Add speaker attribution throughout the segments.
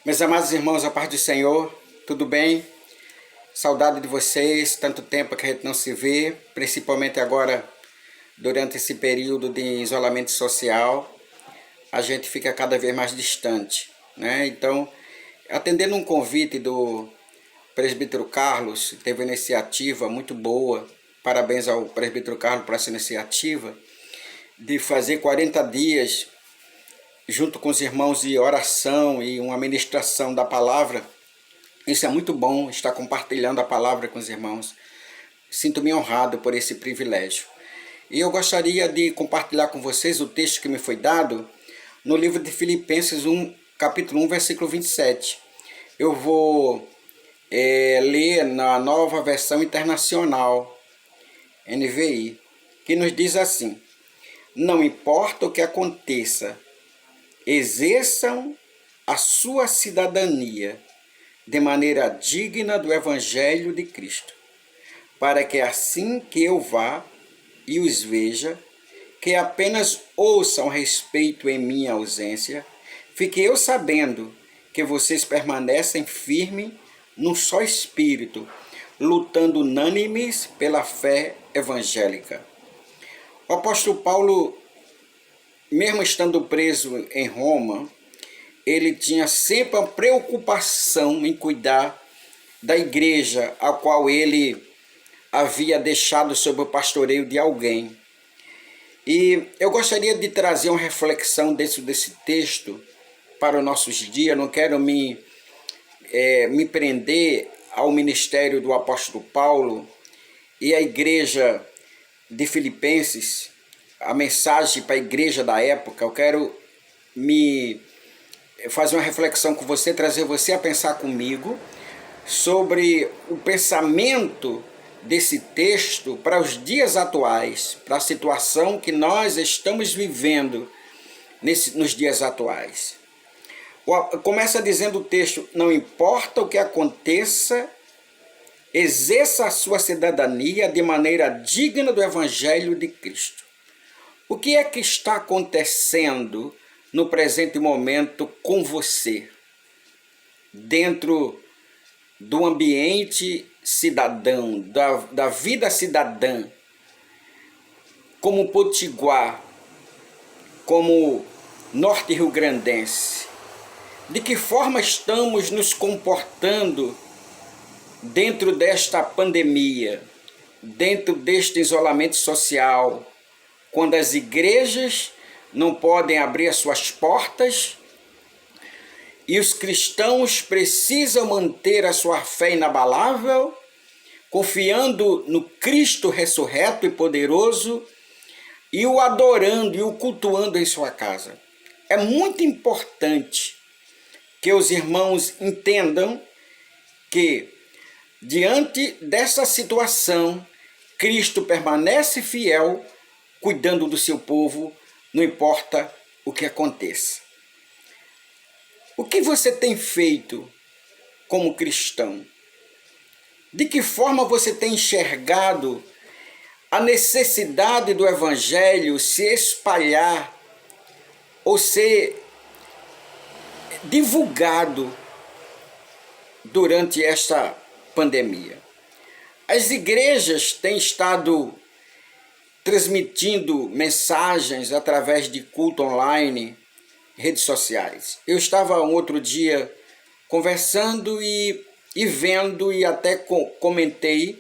Speaker 1: Meus amados irmãos, a paz do Senhor, tudo bem? Saudade de vocês, tanto tempo que a gente não se vê, principalmente agora durante esse período de isolamento social, a gente fica cada vez mais distante, né? Então, atendendo um convite do presbítero Carlos, teve uma iniciativa muito boa, parabéns ao presbítero Carlos por essa iniciativa, de fazer 40 dias junto com os irmãos de oração e uma ministração da palavra. Isso é muito bom, estar compartilhando a palavra com os irmãos. Sinto-me honrado por esse privilégio. E eu gostaria de compartilhar com vocês o texto que me foi dado no livro de Filipenses 1, capítulo 1, versículo 27. Eu vou ler na Nova Versão Internacional, NVI, que nos diz assim: não importa o que aconteça, exerçam a sua cidadania de maneira digna do Evangelho de Cristo, para que assim que eu vá e os veja, que apenas ouçam respeito em minha ausência, fique eu sabendo que vocês permanecem firmes num só espírito, lutando unânimes pela fé evangélica. O apóstolo Paulo, mesmo estando preso em Roma, ele tinha sempre a preocupação em cuidar da igreja a qual ele havia deixado sob o pastoreio de alguém. E eu gostaria de trazer uma reflexão desse texto para os nossos dias. Não quero me prender ao ministério do apóstolo Paulo e à igreja de Filipenses, a mensagem para a igreja da época. Eu quero fazer uma reflexão com você, trazer você a pensar comigo sobre o pensamento desse texto para os dias atuais, para a situação que nós estamos vivendo nos dias atuais. Começa dizendo o texto: não importa o que aconteça, exerça a sua cidadania de maneira digna do Evangelho de Cristo. O que é que está acontecendo no presente momento com você, dentro do ambiente cidadão, da vida cidadã, como potiguar, como norte rio-grandense? De que forma estamos nos comportando dentro desta pandemia, dentro deste isolamento social, quando as igrejas não podem abrir as suas portas e os cristãos precisam manter a sua fé inabalável, confiando no Cristo ressurreto e poderoso e o adorando e o cultuando em sua casa. É muito importante que os irmãos entendam que, diante dessa situação, Cristo permanece fiel, cuidando do seu povo, não importa o que aconteça. O que você tem feito como cristão? De que forma você tem enxergado a necessidade do Evangelho se espalhar ou ser divulgado durante esta pandemia? As igrejas têm estado transmitindo mensagens através de culto online, redes sociais. Eu estava um outro dia conversando e vendo, e até comentei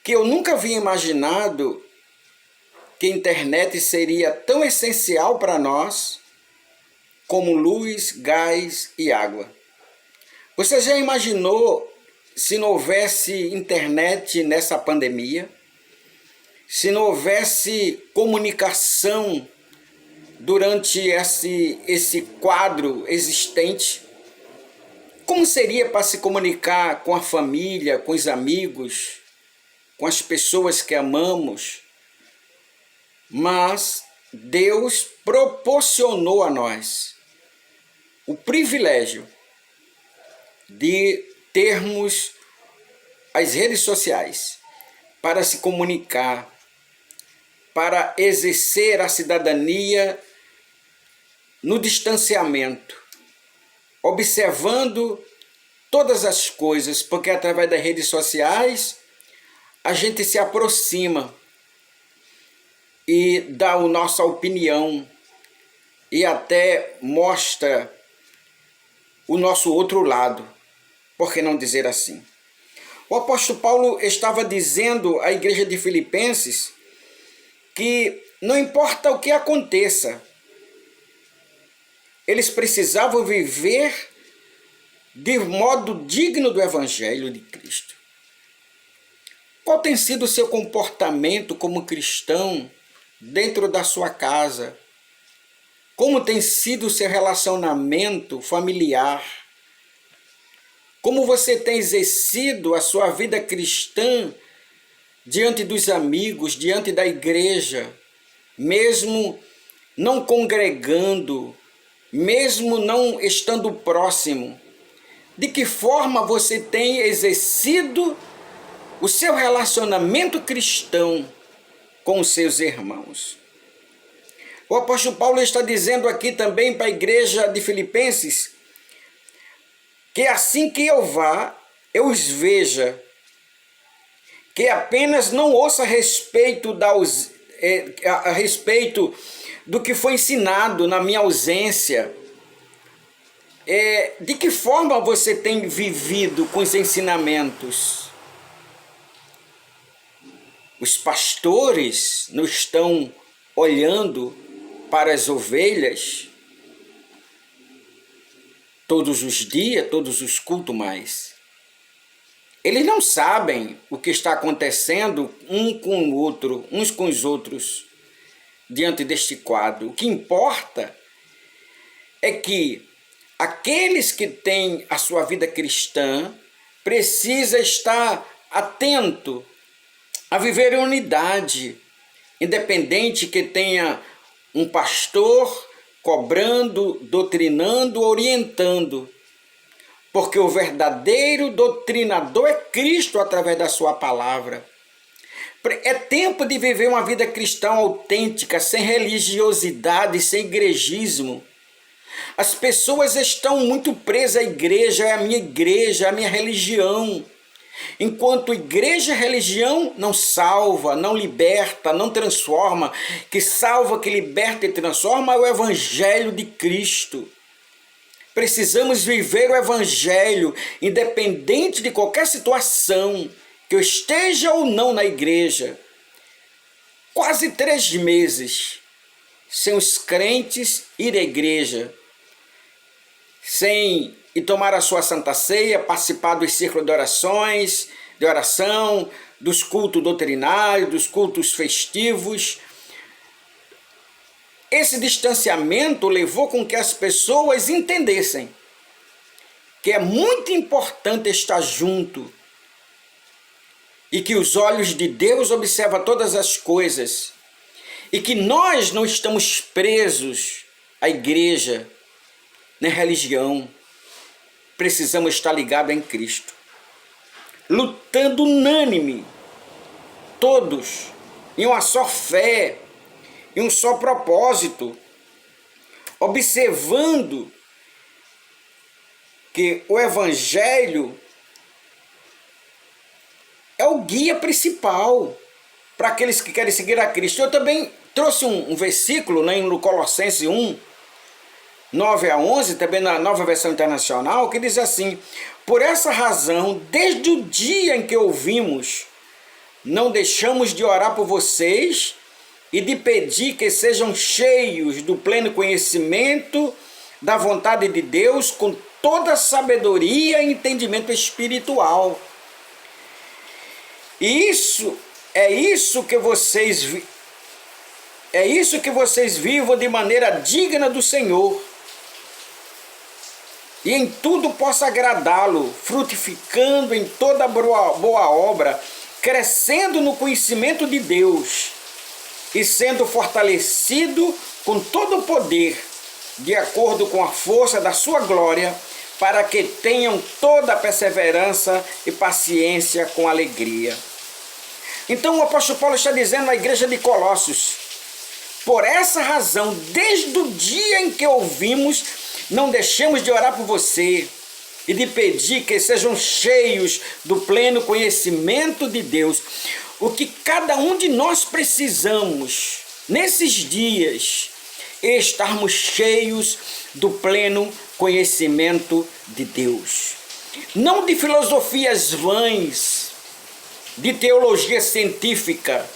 Speaker 1: que eu nunca havia imaginado que a internet seria tão essencial para nós como luz, gás e água. Você já imaginou se não houvesse internet nessa pandemia? Se não houvesse comunicação durante esse quadro existente? Como seria para se comunicar com a família, com os amigos, com as pessoas que amamos? Mas Deus proporcionou a nós o privilégio de termos as redes sociais para se comunicar, para exercer a cidadania no distanciamento, observando todas as coisas, porque através das redes sociais a gente se aproxima e dá a nossa opinião e até mostra o nosso outro lado, por que não dizer assim? O apóstolo Paulo estava dizendo à igreja de Filipenses que não importa o que aconteça, eles precisavam viver de modo digno do Evangelho de Cristo. Qual tem sido o seu comportamento como cristão dentro da sua casa? Como tem sido o seu relacionamento familiar? Como você tem exercido a sua vida cristã diante dos amigos, diante da igreja, mesmo não congregando, mesmo não estando próximo? De que forma você tem exercido o seu relacionamento cristão com os seus irmãos? O apóstolo Paulo está dizendo aqui também para a igreja de Filipenses que assim que eu vá, eu os veja, que apenas não ouça a respeito do que foi ensinado na minha ausência. De que forma você tem vivido com os ensinamentos? Os pastores não estão olhando para as ovelhas todos os dias, todos os cultos mais. Eles não sabem o que está acontecendo uns com os outros, diante deste quadro. O que importa é que aqueles que têm a sua vida cristã precisa estar atento a viver em unidade, independente que tenha um pastor cobrando, doutrinando, orientando, porque o verdadeiro doutrinador é Cristo através da sua palavra. É tempo de viver uma vida cristã autêntica, sem religiosidade, sem igrejismo. As pessoas estão muito presas à igreja, é a minha religião. Enquanto igreja e religião não salva, não liberta, não transforma, que salva, que liberta e transforma é o Evangelho de Cristo. Precisamos viver o Evangelho, independente de qualquer situação, que eu esteja ou não na igreja. Quase 3 meses sem os crentes ir à igreja, sem ir tomar a sua Santa Ceia, participar dos círculos de oração, dos cultos doutrinários, dos cultos festivos. Esse distanciamento levou com que as pessoas entendessem que é muito importante estar junto e que os olhos de Deus observam todas as coisas e que nós não estamos presos à igreja, nem à religião. Precisamos estar ligados em Cristo, lutando unânime, todos, em uma só fé, em um só propósito, observando que o Evangelho é o guia principal para aqueles que querem seguir a Cristo. Eu também trouxe um versículo, né, no Colossenses 1, 9 a 11, também na Nova Versão Internacional, que diz assim: por essa razão, desde o dia em que ouvimos, não deixamos de orar por vocês e de pedir que sejam cheios do pleno conhecimento da vontade de Deus, com toda sabedoria e entendimento espiritual. E é isso que vocês vivam de maneira digna do Senhor, e em tudo possa agradá-lo, frutificando em toda boa obra, crescendo no conhecimento de Deus e sendo fortalecido com todo o poder, de acordo com a força da sua glória, para que tenham toda a perseverança e paciência com alegria. Então o apóstolo Paulo está dizendo à igreja de Colossos: por essa razão, desde o dia em que ouvimos, não deixemos de orar por você e de pedir que sejam cheios do pleno conhecimento de Deus. O que cada um de nós precisamos nesses dias é estarmos cheios do pleno conhecimento de Deus. Não de filosofias vãs, de teologia científica,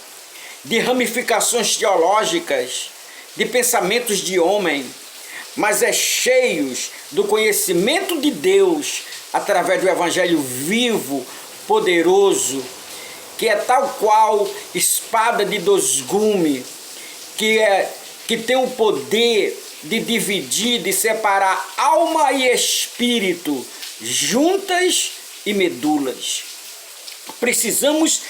Speaker 1: de ramificações teológicas, de pensamentos de homem, mas é cheios do conhecimento de Deus através do Evangelho vivo, poderoso, que é tal qual espada de dois gumes, que tem o poder de dividir, de separar alma e espírito, juntas e medulas. Precisamos,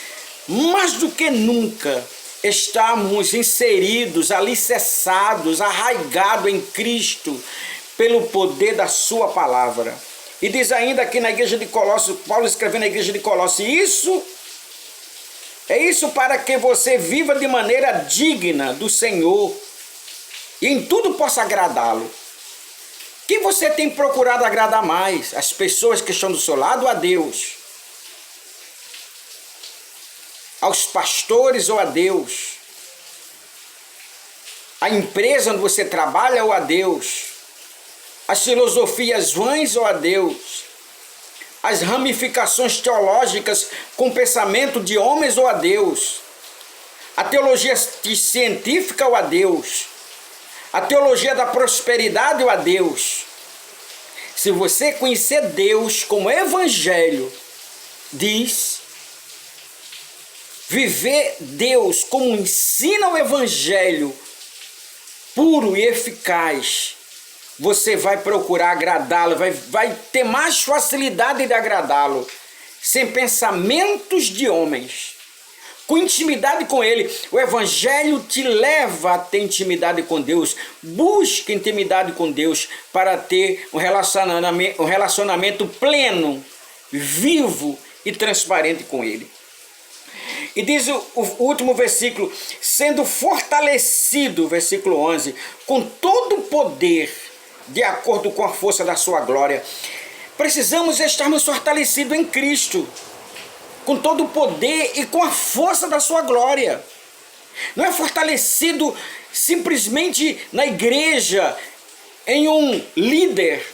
Speaker 1: mais do que nunca, estarmos inseridos, alicerçados, arraigados em Cristo, pelo poder da sua palavra. E diz ainda aqui na igreja de Colossos, Paulo escrevendo na igreja de Colossos, isso para que você viva de maneira digna do Senhor e em tudo possa agradá-lo. Quem você tem procurado agradar mais? As pessoas que estão do seu lado ou a Deus? Aos pastores ou a Deus? A empresa onde você trabalha ou a Deus? As filosofias vãs ou a Deus? As ramificações teológicas com pensamento de homens ou a Deus? A teologia científica ou a Deus? A teologia da prosperidade ou a Deus? Se você conhecer Deus como Evangelho, diz, viver Deus como ensina o Evangelho, puro e eficaz, você vai procurar agradá-lo, vai ter mais facilidade de agradá-lo, sem pensamentos de homens, com intimidade com Ele. O Evangelho te leva a ter intimidade com Deus. Busque intimidade com Deus para ter um relacionamento pleno, vivo e transparente com Ele. E diz o último versículo, sendo fortalecido, versículo 11, com todo o poder, de acordo com a força da sua glória. Precisamos estarmos fortalecidos em Cristo, com todo o poder e com a força da sua glória. Não é fortalecido simplesmente na igreja, em um líder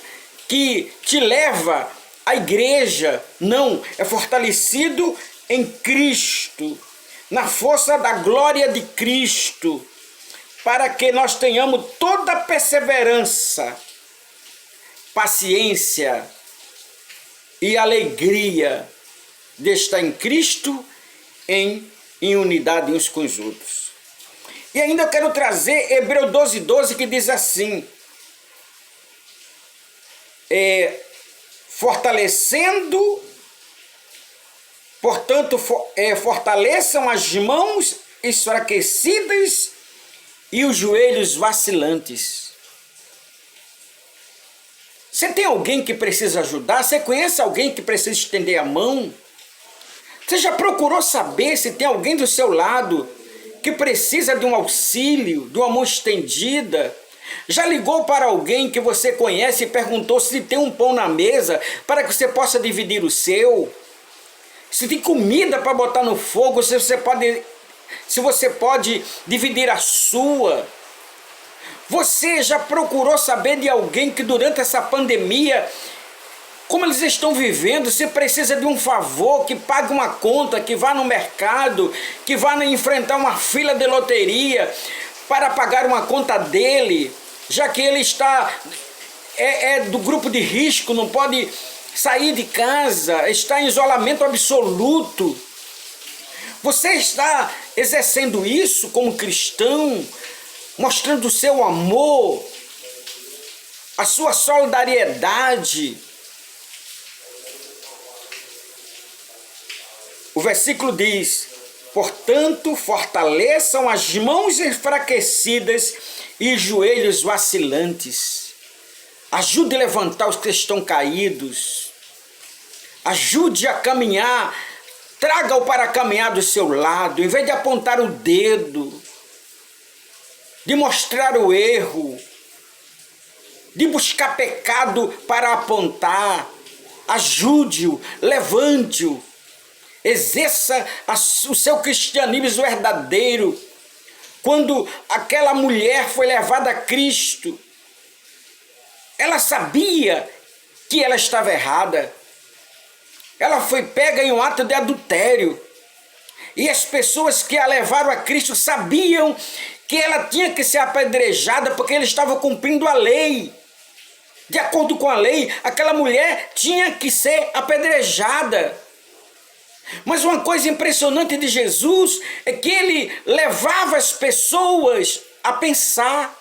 Speaker 1: que te leva à igreja. Não, é fortalecido em Cristo, na força da glória de Cristo, para que nós tenhamos toda a perseverança, paciência e alegria de estar em Cristo em unidade uns com os outros. E ainda eu quero trazer Hebreus 12:12, que diz assim, fortalecendo, portanto, fortaleçam as mãos enfraquecidas e os joelhos vacilantes. Você tem alguém que precisa ajudar? Você conhece alguém que precisa estender a mão? Você já procurou saber se tem alguém do seu lado que precisa de um auxílio, de uma mão estendida? Já ligou para alguém que você conhece e perguntou se tem um pão na mesa para que você possa dividir o seu? Se tem comida para botar no fogo, se você pode dividir a sua? Você já procurou saber de alguém que durante essa pandemia, como eles estão vivendo, se precisa de um favor, que pague uma conta, que vá no mercado, que vá enfrentar uma fila de loteria para pagar uma conta dele, já que ele está do grupo de risco, não pode sair de casa, está em isolamento absoluto. Você está exercendo isso como cristão, mostrando o seu amor, a sua solidariedade. O versículo diz, portanto, fortaleçam as mãos enfraquecidas e os joelhos vacilantes. Ajude a levantar os que estão caídos. Ajude a caminhar. Traga-o para caminhar do seu lado, em vez de apontar o dedo, de mostrar o erro, de buscar pecado para apontar. Ajude-o, levante-o, exerça o seu cristianismo verdadeiro. Quando aquela mulher foi levada a Cristo, ela sabia que ela estava errada. Ela foi pega em um ato de adultério. E as pessoas que a levaram a Cristo sabiam que ela tinha que ser apedrejada porque ela estava cumprindo a lei. De acordo com a lei, aquela mulher tinha que ser apedrejada. Mas uma coisa impressionante de Jesus é que ele levava as pessoas a pensar.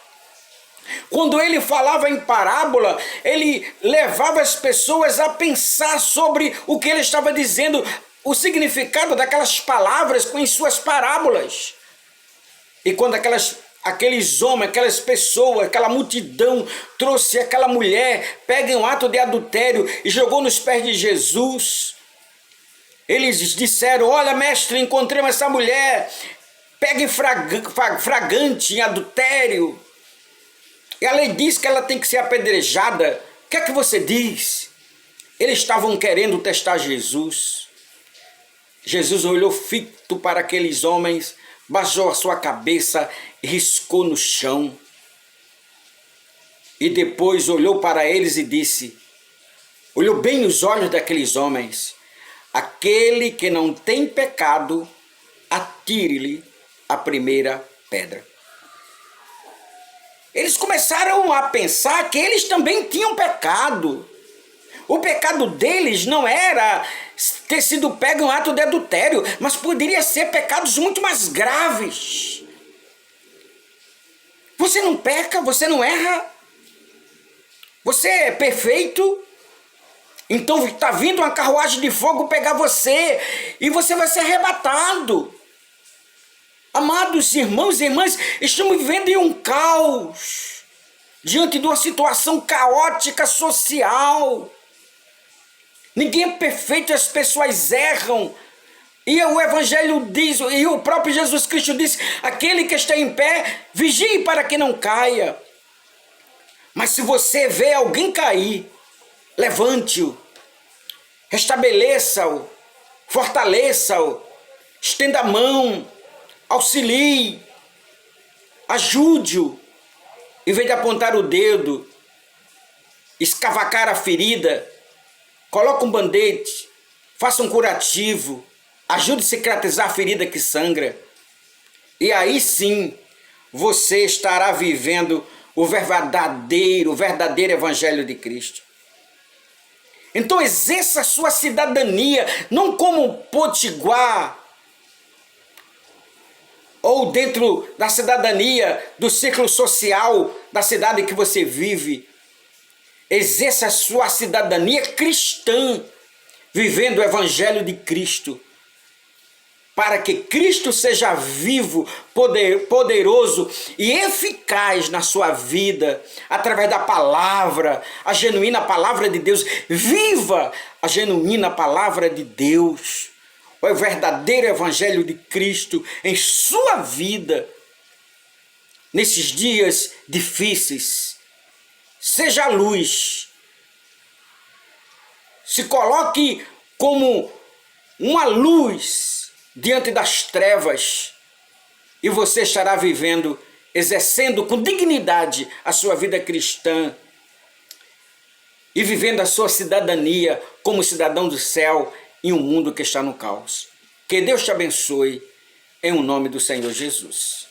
Speaker 1: Quando ele falava em parábola, ele levava as pessoas a pensar sobre o que ele estava dizendo, o significado daquelas palavras com as suas parábolas. E quando aqueles homens, aquelas pessoas, aquela multidão trouxe aquela mulher, pega em um ato de adultério e jogou nos pés de Jesus, eles disseram: olha, mestre, encontramos essa mulher, pega em fragante, em adultério, e a lei diz que ela tem que ser apedrejada. O que é que você diz? Eles estavam querendo testar Jesus. Jesus olhou fito para aqueles homens, baixou a sua cabeça e riscou no chão. E depois olhou para eles e disse, olhou bem nos olhos daqueles homens: aquele que não tem pecado, atire-lhe a primeira pedra. Eles começaram a pensar que eles também tinham pecado. O pecado deles não era ter sido pego em um ato de adultério, mas poderia ser pecados muito mais graves. Você não peca, você não erra, você é perfeito, então está vindo uma carruagem de fogo pegar você e você vai ser arrebatado. Amados irmãos e irmãs, estamos vivendo em um caos, diante de uma situação caótica social. Ninguém é perfeito, as pessoas erram. E o Evangelho diz, e o próprio Jesus Cristo disse: aquele que está em pé, vigie para que não caia. Mas se você vê alguém cair, levante-o, restabeleça-o, fortaleça-o, estenda a mão, auxilie, ajude-o, em vez de apontar o dedo, escavacar a ferida, coloque um band-aid, faça um curativo, ajude a cicatrizar a ferida que sangra. E aí sim, você estará vivendo o verdadeiro Evangelho de Cristo. Então exerça a sua cidadania, não como potiguar, ou dentro da cidadania do círculo social da cidade que você vive. Exerça a sua cidadania cristã, vivendo o Evangelho de Cristo, para que Cristo seja vivo, poderoso e eficaz na sua vida, através da palavra, a genuína palavra de Deus. Viva a genuína palavra de Deus, o verdadeiro Evangelho de Cristo em sua vida, nesses dias difíceis. Seja a luz, se coloque como uma luz diante das trevas e você estará vivendo, exercendo com dignidade a sua vida cristã e vivendo a sua cidadania como cidadão do céu em um mundo que está no caos. Que Deus te abençoe, em nome do Senhor Jesus.